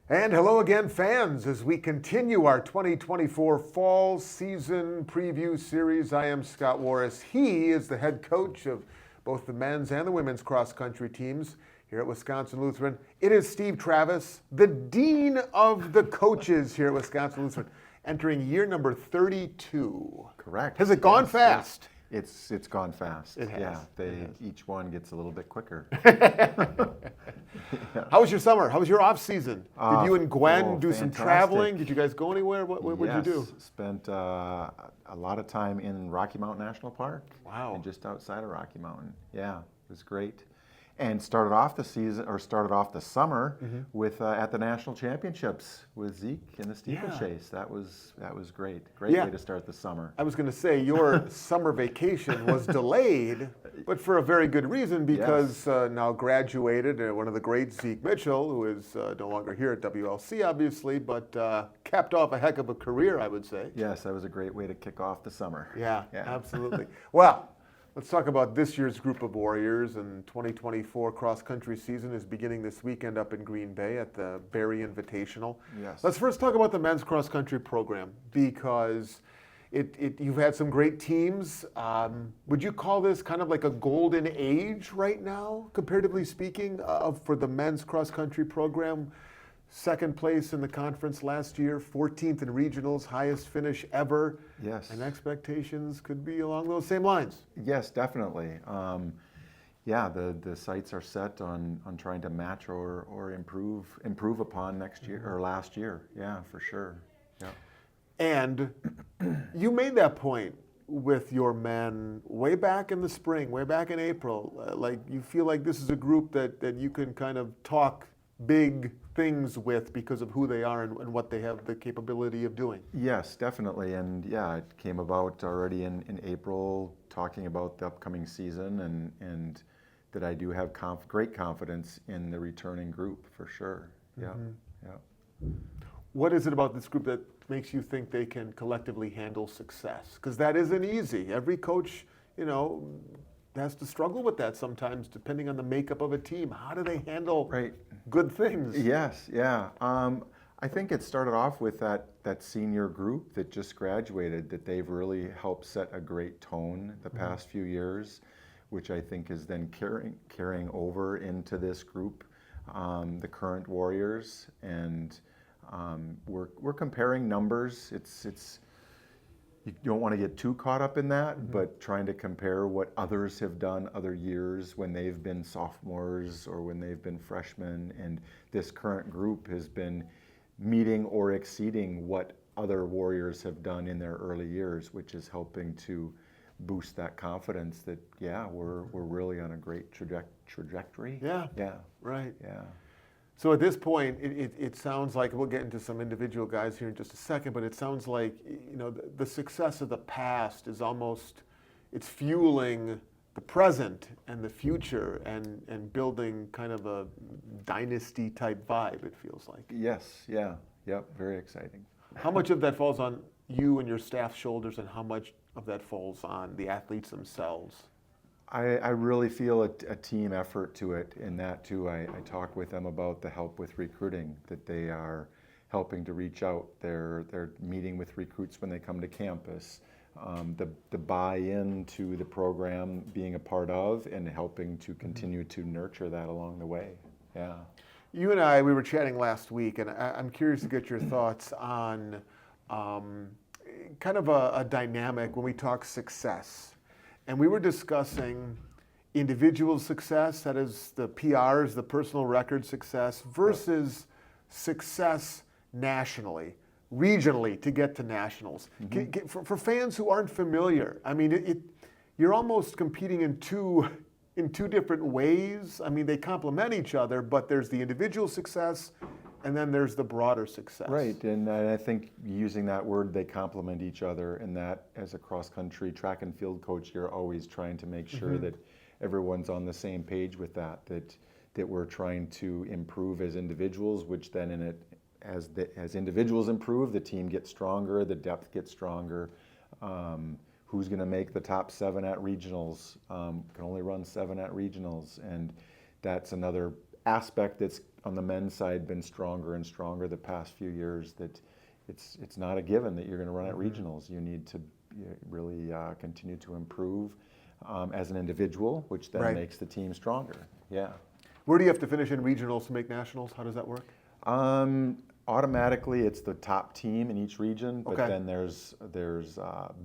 And hello again, fans, as we continue our 2024 fall season preview series. I am Scott Warras. He is the head coach of both the men's and the women's cross-country teams here at Wisconsin Lutheran. It is Steve Travis, the dean of the coaches here at Wisconsin Lutheran, entering year number 32. Correct. Has it gone fast? It's gone fast. It has. Yeah, each one gets a little bit quicker. How was your summer? How was your off season? Did you and Gwen do some fantastic. traveling? Did you guys go anywhere? What did you do? Spent a lot of time in Rocky Mountain National Park. Wow. And just outside of Rocky Mountain. Yeah, it was great. And started off the summer with at the national championships with Zeke in the steeplechase. That was great. Great way to start the summer. I was going to say your summer vacation was delayed, but for a very good reason, because now graduated one of the greats, Zeke Mitchell, who is no longer here at WLC, obviously, but capped off a heck of a career, I would say. Yes, that was a great way to kick off the summer. Yeah. Absolutely. Well, let's talk about this year's group of Warriors, and 2024 cross-country season is beginning this weekend up in Green Bay at the Barry Invitational. Yes. Let's first talk about the men's cross-country program, because you've had some great teams. Would you call this kind of like a golden age right now, comparatively speaking, for the men's cross-country program? Second place in the conference last year, 14th in regionals, highest finish ever. Yes. And expectations could be along those same lines. Yes, definitely. The sights are set on trying to match or improve upon next year or last year. Yeah, for sure. Yeah. And you made that point with your men way back in the spring, way back in April. Like you feel like this is a group that you can kind of talk big things with because of who they are and what they have the capability of doing. Yes, definitely. And yeah, it came about already in April, talking about the upcoming season and that I do have great confidence in the returning group for sure. Yeah, yeah. What is it about this group that makes you think they can collectively handle success? Because that isn't easy. Every coach, has to struggle with that sometimes, depending on the makeup of a team. How do they handle good things? Yes, yeah. I think it started off with that senior group that just graduated, that they've really helped set a great tone the past few years, which I think is then carrying over into this group, the current Warriors. And we're comparing numbers. It's you don't want to get too caught up in that, but trying to compare what others have done other years when they've been sophomores or when they've been freshmen. And this current group has been meeting or exceeding what other Warriors have done in their early years, which is helping to boost that confidence that, we're really on a great trajectory. Yeah. Yeah. Right. Yeah. So at this point, it sounds like, we'll get into some individual guys here in just a second, but it sounds like, the success of the past is it's fueling the present and the future and building kind of a dynasty type vibe, it feels like. Yes, yeah, yep, very exciting. How much of that falls on you and your staff's shoulders, and how much of that falls on the athletes themselves? I really feel a team effort to it in that too. I talk with them about the help with recruiting, that they are helping to reach out. They're meeting with recruits when they come to campus. The buy-in to the program, being a part of, and helping to continue to nurture that along the way. Yeah. You and we were chatting last week, and I'm curious to get your thoughts on kind of a dynamic when we talk success. And we were discussing individual success, that is the PRs, the personal record success, versus success nationally, regionally to get to nationals. For fans who aren't familiar, I mean, you're almost competing in two different ways. I mean, they complement each other, but there's the individual success, and then there's the broader success. Right, and I think using that word, they complement each other, and that as a cross-country track and field coach, you're always trying to make sure that everyone's on the same page with that we're trying to improve as individuals, which then as individuals improve, the team gets stronger, the depth gets stronger. Who's going to make the top 7 at regionals? Can only run 7 at regionals, and that's another aspect that's on the men's side been stronger and stronger the past few years, that it's not a given that you're going to run at regionals. You need to really continue to improve as an individual, which then makes the team stronger. Yeah. Where do you have to finish in regionals to make nationals? How does that work? Automatically, it's the top team in each region, but then there's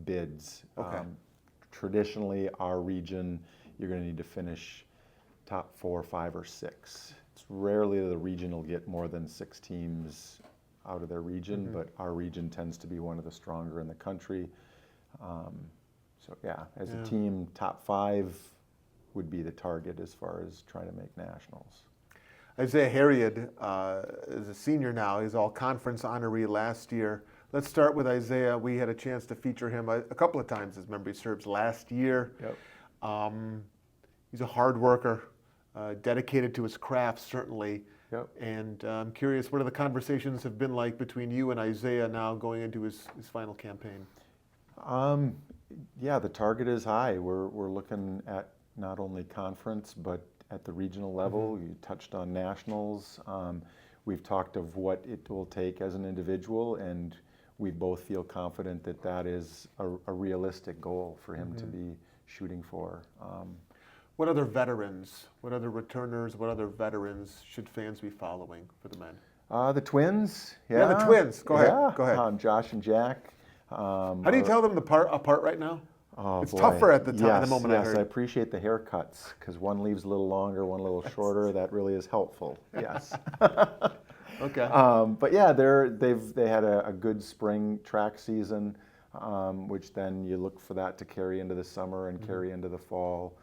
bids. Traditionally, our region, you're going to need to finish top 4, 5, or 6. It's rarely the region will get more than 6 teams out of their region, but our region tends to be one of the stronger in the country. So yeah, as a team, top 5 would be the target as far as trying to make nationals. Isaiah Harriet is a senior now. He's all conference honoree last year. Let's start with Isaiah. We had a chance to feature him a couple of times as memory serves last year. Yep. He's a hard worker, dedicated to his craft, certainly. Yep. And I'm curious, what are the conversations have been like between you and Isaiah now going into his final campaign? Yeah, the target is high. We're looking at not only conference, but at the regional level. You touched on nationals. We've talked of what it will take as an individual, and we both feel confident that that is a realistic goal for him to be shooting for. What other veterans, what other returners, what other veterans should fans be following for the men? The twins. Yeah, the twins. Go ahead. Go ahead. Josh and Jack. How do you tell them apart right now? Oh, it's boy. tougher at the time. Yes, the moment yes, I heard. I appreciate the haircuts because one leaves a little longer, one a little shorter. That really is helpful. Yes. Okay. But yeah, they had a good spring track season, which then you look for that to carry into the summer and carry into the fall.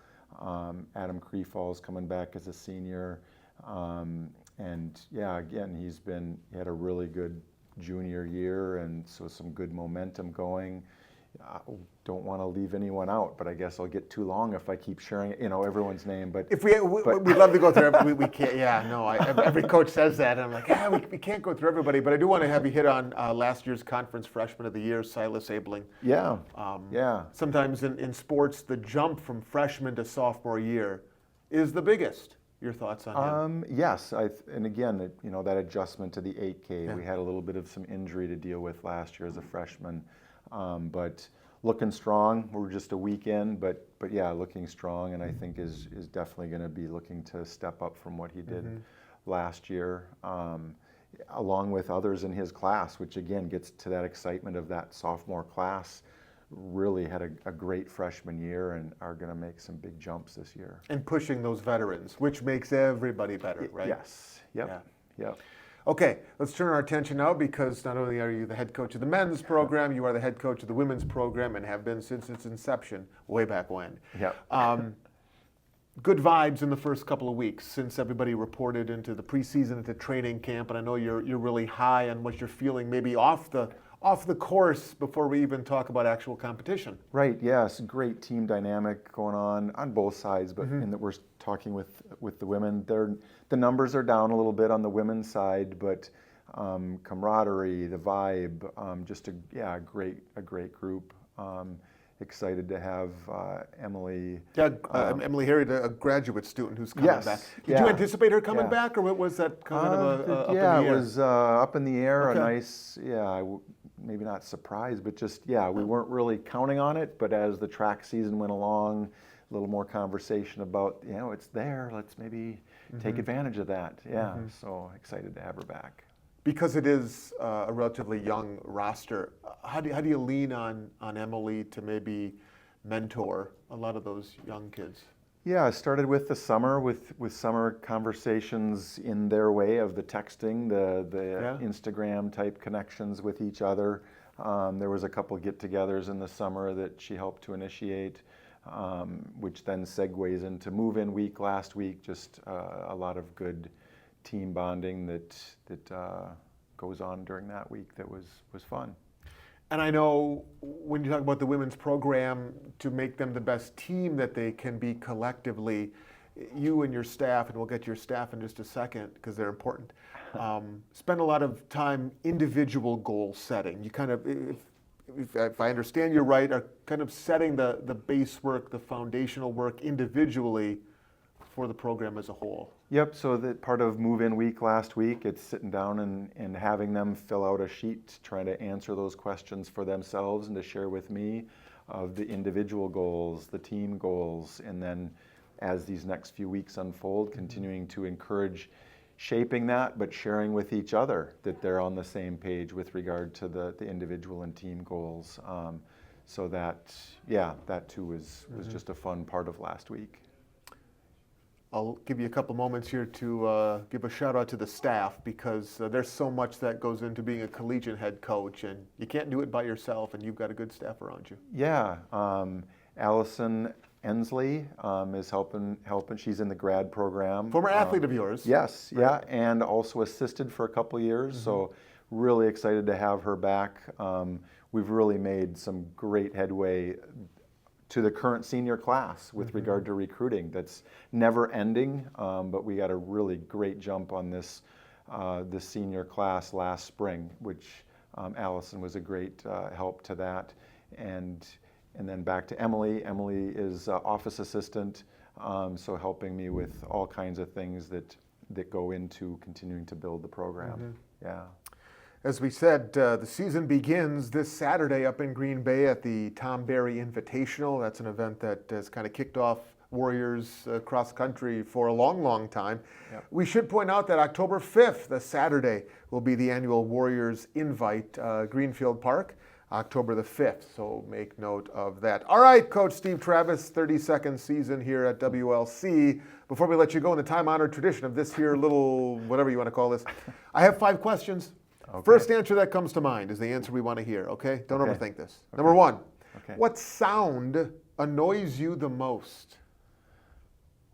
Adam Creefall's coming back as a senior, and yeah, again he had a really good junior year, and so some good momentum going. Don't want to leave anyone out, but I guess I'll get too long if I keep sharing, everyone's name. But if we'd love to go through everybody, we can't. Yeah, no. Every coach says that, and I'm like, we can't go through everybody. But I do want to have you hit on last year's conference freshman of the year, Silas Abling. Yeah. Yeah. Sometimes in sports, the jump from freshman to sophomore year is the biggest. Your thoughts on him? Yes, and again, that adjustment to the 8K. We had a little bit of some injury to deal with last year as a freshman. But looking strong. We're just a week in, but yeah, looking strong, and I think is definitely going to be looking to step up from what he did last year, along with others in his class, which again gets to that excitement of that sophomore class. Really had a great freshman year and are going to make some big jumps this year. And pushing those veterans, which makes everybody better, right? Yes. Yep. Yeah. Yep. Okay, let's turn our attention now, because not only are you the head coach of the men's program, you are the head coach of the women's program and have been since its inception, way back when. Yep. Good vibes in the first couple of weeks since everybody reported into the preseason, into training camp, and I know you're really high on what you're feeling, maybe off the course before we even talk about actual competition. Right. Yes. Great team dynamic going on both sides, but in that we're talking with the women, the numbers are down a little bit on the women's side, but camaraderie, the vibe, just a great group. Excited to have Emily. Yeah, Emily Harriet, a graduate student who's coming back. Did you anticipate her coming back, or was that kind of up in the air? It was up in the air. Okay. A nice, maybe not surprise, but just we weren't really counting on it. But as the track season went along, a little more conversation about it's there. Let's maybe take advantage of that. Yeah, so excited to have her back. Because it is a relatively young roster, how do you lean on Emily to maybe mentor a lot of those young kids? Yeah, I started with the summer with summer conversations in their way of the texting, the Instagram type connections with each other. There was a couple get-togethers in the summer that she helped to initiate, which then segues into move-in week last week. Just a lot of good team bonding that goes on during that week that was fun. And I know when you talk about the women's program, to make them the best team that they can be collectively, you and your staff, and we'll get to your staff in just a second because they're important, spend a lot of time individual goal setting. You kind of, if I understand you right, are kind of setting the base work, the foundational work individually for the program as a whole? Yep, so that part of move-in week last week, it's sitting down and having them fill out a sheet, trying to answer those questions for themselves and to share with me of the individual goals, the team goals, and then as these next few weeks unfold, continuing to encourage shaping that, but sharing with each other that they're on the same page with regard to the individual and team goals. So that, yeah, that too was just a fun part of last week. I'll give you a couple moments here to give a shout out to the staff, because there's so much that goes into being a collegiate head coach, and you can't do it by yourself, and you've got a good staff around you. Yeah, Allison Ensley is helping. She's in the grad program. Former athlete of yours. Yes, right? yeah, and also assisted for a couple years. So really excited to have her back. We've really made some great headway to the current senior class with regard to recruiting. That's never ending, but we got a really great jump on this senior class last spring, which Allison was a great help to that. And then back to Emily. Emily is office assistant, so helping me with all kinds of things that go into continuing to build the program. Yeah. As we said, the season begins this Saturday up in Green Bay at the Tom Berry Invitational. That's an event that has kind of kicked off Warriors cross country for a long, long time. Yep. We should point out that October 5th, the Saturday, will be the annual Warriors Invite, Greenfield Park, October the 5th. So make note of that. All right, Coach Steve Travis, 32nd season here at WLC. Before we let you go, in the time-honored tradition of this here little, whatever you want to call this, I have 5 questions. Okay. First answer that comes to mind is the answer we want to hear, okay? Don't Okay. overthink this. Okay. Number 1, Okay. what sound annoys you the most?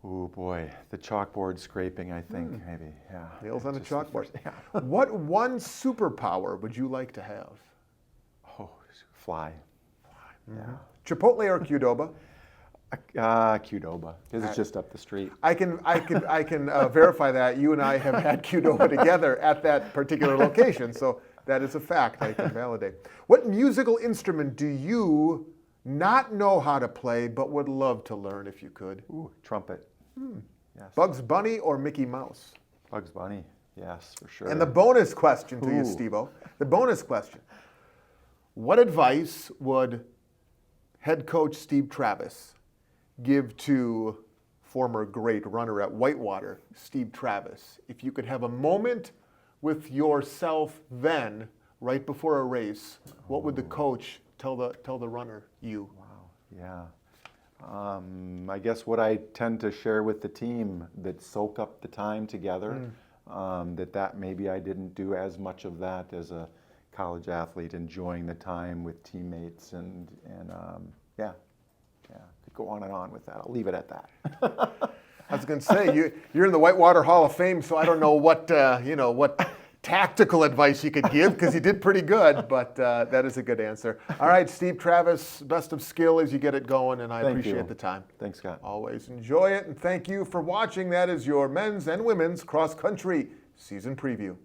Oh boy, the chalkboard scraping, I think, maybe, yeah. Nails on a Just the chalkboard. first- yeah. What one superpower would you like to have? Oh, fly. Yeah. Chipotle or Qdoba? Qdoba, because it's just up the street. I can verify that. You and I have had Qdoba together at that particular location, so that is a fact I can validate. What musical instrument do you not know how to play but would love to learn if you could? Ooh, trumpet. Yes. Bugs Bunny or Mickey Mouse? Bugs Bunny, yes, for sure. And the bonus question to you, Ooh. Steve-O, the bonus question. What advice would head coach Steve Travis give to former great runner at Whitewater, Steve Travis, if you could have a moment with yourself then, right before a race, what would the coach tell the runner, you? Wow, yeah. I guess what I tend to share with the team that soak up the time together, that maybe I didn't do as much of that as a college athlete, enjoying the time with teammates and yeah. Could go on and on with that. I'll leave it at that. I was going to say, you're in the Whitewater Hall of Fame, so I don't know what what tactical advice you could give, because you did pretty good, but that is a good answer. All right, Steve Travis, best of skill as you get it going, and I Thank appreciate you. the time. Thanks, Scott. Always enjoy it, and thank you for watching. That is your men's and women's cross country season preview.